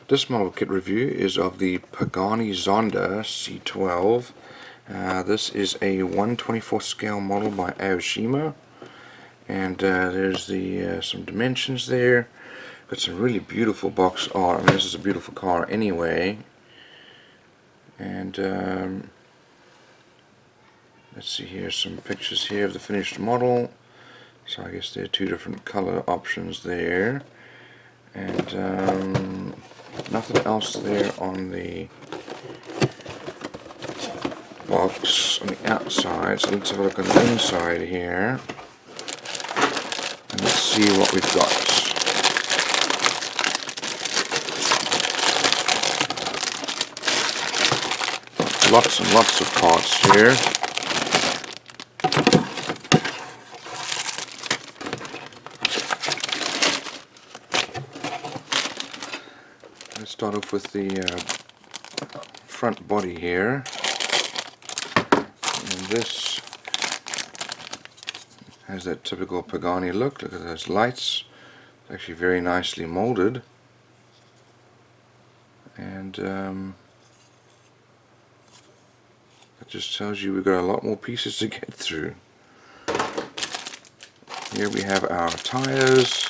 This model kit review is of the Pagani Zonda C12. This is a 1/24 scale model by Aoshima, and there's the some dimensions there. Got some really beautiful box art. I mean, this is a beautiful car anyway. And let's see here, some pictures here of the finished model. So I guess there are two different color options there, and nothing else there on the box on the outside. So let's have a look on the inside here and let's see what we've got. Lots and lots of parts here. Let's start off with the front body here. And this has that typical Pagani look. Look at those lights. It's actually very nicely molded. And that just tells you we've got a lot more pieces to get through. Here we have our tires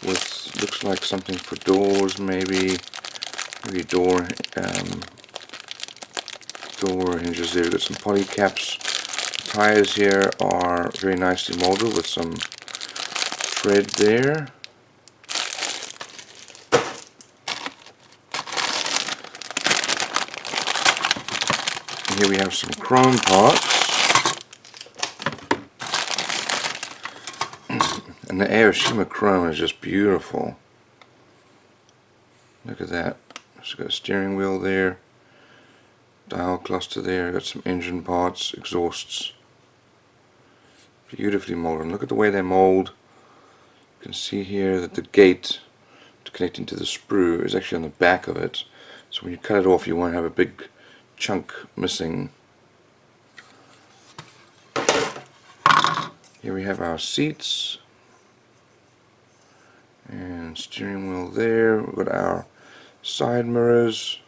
with, looks like something for doors, maybe door hinges there. We've got some poly caps. The tires here are very nicely molded with some thread there. And here we have some chrome parts. And the Aoshima chrome is just beautiful. Look at that. It's got a steering wheel there, dial cluster there, got some engine parts, exhausts. Beautifully molded. Look at the way they mold. You can see here that the gate to connect into the sprue is actually on the back of it. So when you cut it off, you won't have a big chunk missing. Here we have our seats. And steering wheel there. We've got our side mirrors,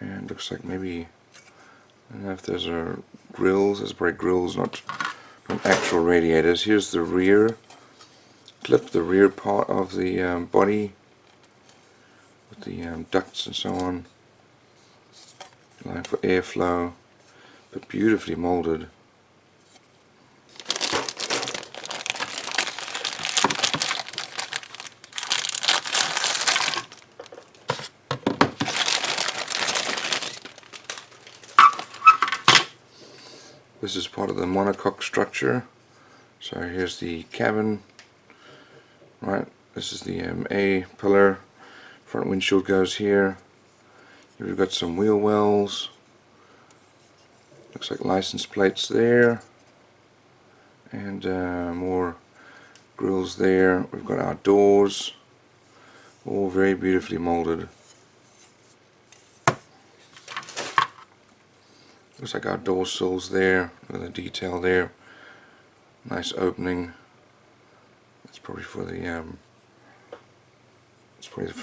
and looks like maybe, I don't know if those are grills. There's probably grills, not actual radiators. Here's the rear clip, the rear part of the body with the ducts and so on, line for airflow, but beautifully molded. This is part of the monocoque structure. So here's the cabin. Right, this is the A pillar. Front windshield goes here. Here we've got some wheel wells. Looks like license plates there. And more grills there. We've got our doors. All very beautifully molded. Looks like our door sills there, with the detail there. Nice opening. It's probably for the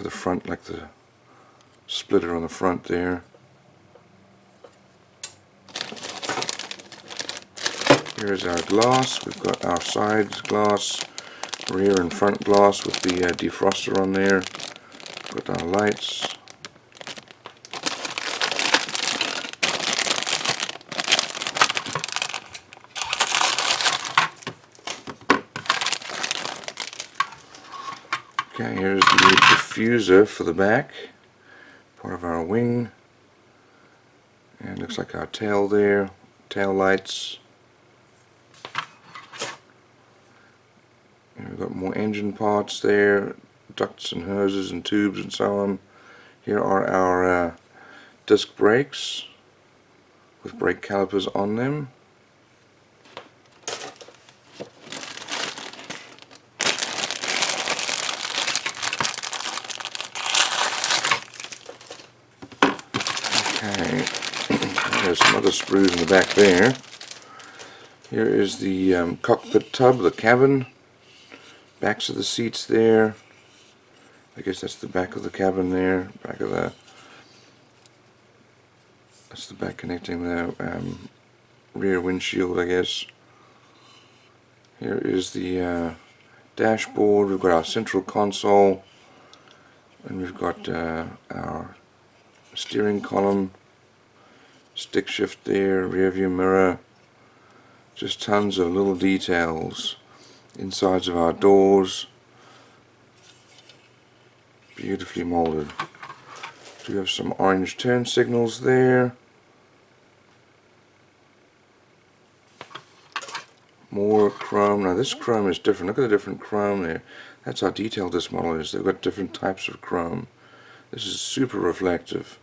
front, like the splitter on the front there. Here's our glass. We've got our side glass, rear and front glass with the defroster on there. We've got our lights. Okay, here's the diffuser for the back, part of our wing, and looks like our tail there, tail lights. And we've got more engine parts there, ducts and hoses and tubes and so on. Here are our disc brakes with brake calipers on them. Okay, there's some other sprues in the back there. Here is the cockpit tub, the cabin, backs of the seats there, I guess that's the back of the cabin there, that's the back connecting the rear windshield, I guess. Here is the dashboard. We've got our central console, and we've got our steering column, stick shift there, rear view mirror, just tons of little details. Insides of our doors, beautifully molded. We have some orange turn signals there. More chrome. Now this chrome is different. Look at the different chrome there. That's how detailed this model is. They've got different types of chrome. This is super reflective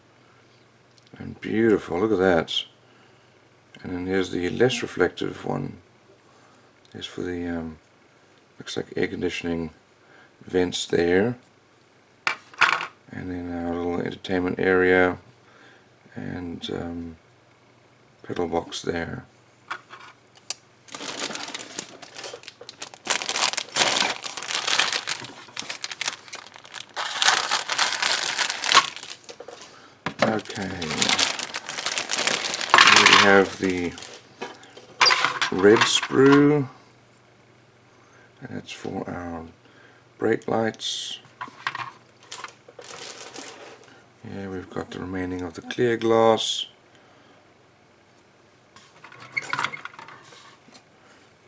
and beautiful. Look at that. And then here's the less reflective one. Here's for the looks like air conditioning vents there. And then our little entertainment area and pedal box there. Okay, here we have the red sprue, and that's for our brake lights. Here we've got the remaining of the clear glass.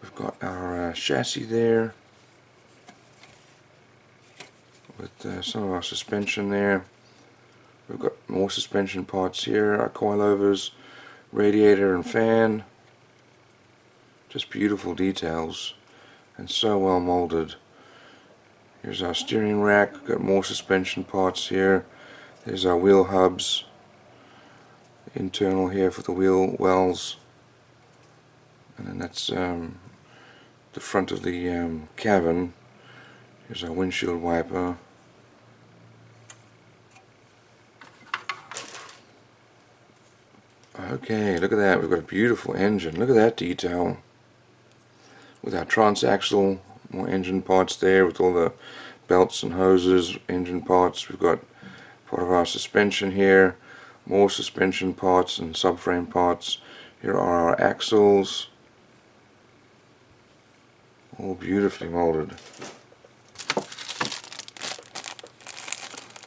We've got our chassis there with some of our suspension there. We've got more suspension parts here, our coilovers, radiator and fan. Just beautiful details and so well molded. Here's our steering rack. We've got more suspension parts here. There's our wheel hubs, internal here for the wheel wells, and then that's the front of the cabin. Here's our windshield wiper. Okay, look at that. We've got a beautiful engine. Look at that detail. With our transaxle, more engine parts there with all the belts and hoses, engine parts. We've got part of our suspension here, more suspension parts and subframe parts. Here are our axles, all beautifully molded.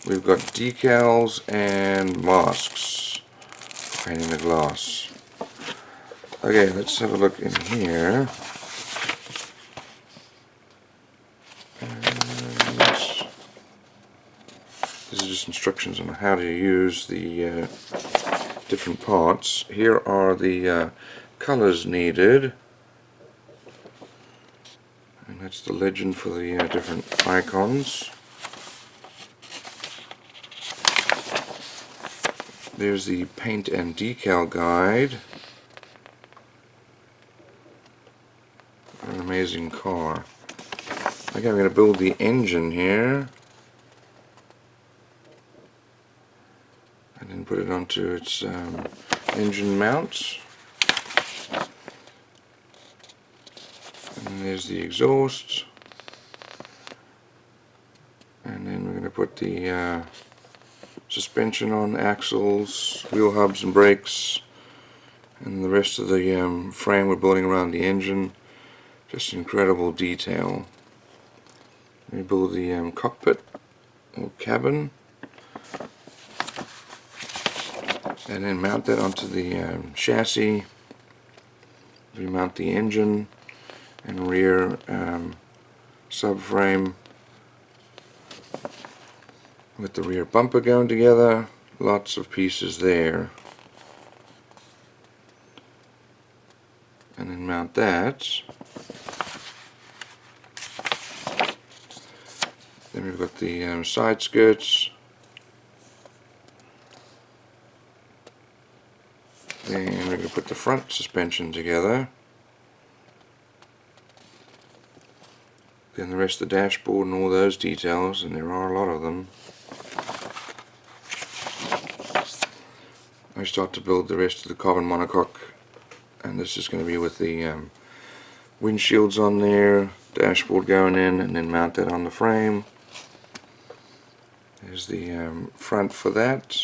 We've got decals and masks for painting the glass. Okay, let's have a look in here. This is just instructions on how to use the different parts. Here are the colors needed, and that's the legend for the different icons. There's the paint and decal guide. What an amazing car. Okay, I'm going to build the engine here and then put it onto its engine mounts. And there's the exhaust, and then we're going to put the suspension on, axles, wheel hubs and brakes, and the rest of the frame we're building around the engine. Just incredible detail. We build the cockpit or cabin, and then mount that onto the chassis. We mount the engine and rear subframe with the rear bumper going together. Lots of pieces there. And then mount that. Then we've got the side skirts. Then we're going to put the front suspension together. Then the rest of the dashboard and all those details, and there are a lot of them. I start to build the rest of the carbon monocoque, and this is going to be with the windshields on there, dashboard going in, and then mount that on the frame. There's the front for that.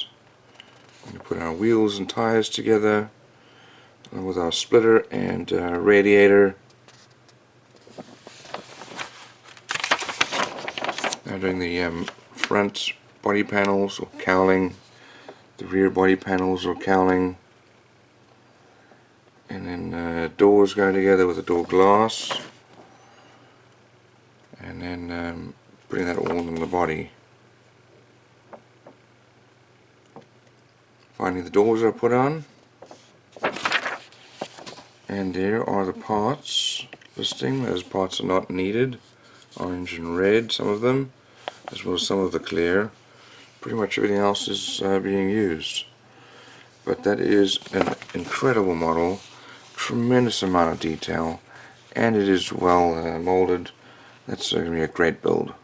We put our wheels and tires together along with our splitter and radiator. Now doing the front body panels or cowling, the rear body panels or cowling, and then doors go together with the door glass, and then putting that all on the body. Finally, the doors are put on, and there are the parts listing. Those parts are not needed, orange and red, some of them, as well as some of the clear. Pretty much everything else is being used. But that is an incredible model, tremendous amount of detail, and it is well molded. That's going to be a great build.